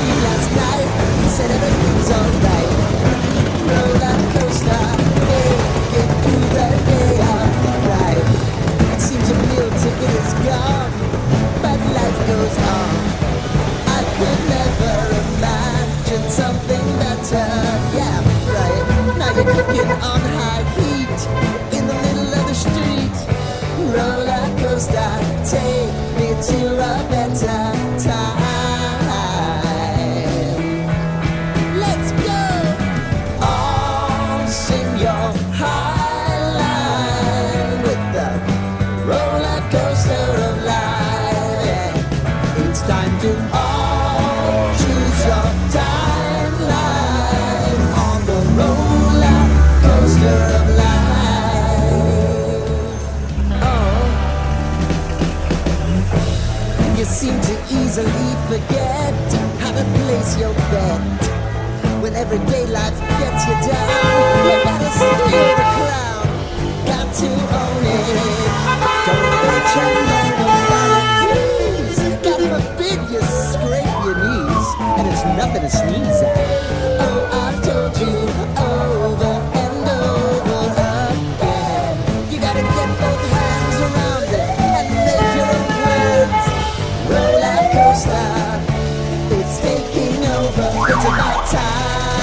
me last night. He said everything's alright. Roller coaster, get through the day alright. It seems a meal ticket is gone, but life goes on. I could never imagine something better. Yeah, right. Now you're cooking on high heat in the middle of the street. Roller coaster, take me to a better time. Let's go. All sing your high line with the roller coaster of life. Yeah. It's time to all choose your timeline on the roller coaster of life. You seem to easily forget how to place your bet. When everyday life gets you down, you gotta steal the crown. Got to own it. Don't pretend like nobody please. God forbid you scrape your knees, and it's nothing to sneeze at. Oh, I've told you over and over again. You gotta get both hands around it and make your own words. Roller coaster, it's taking over. It's about time.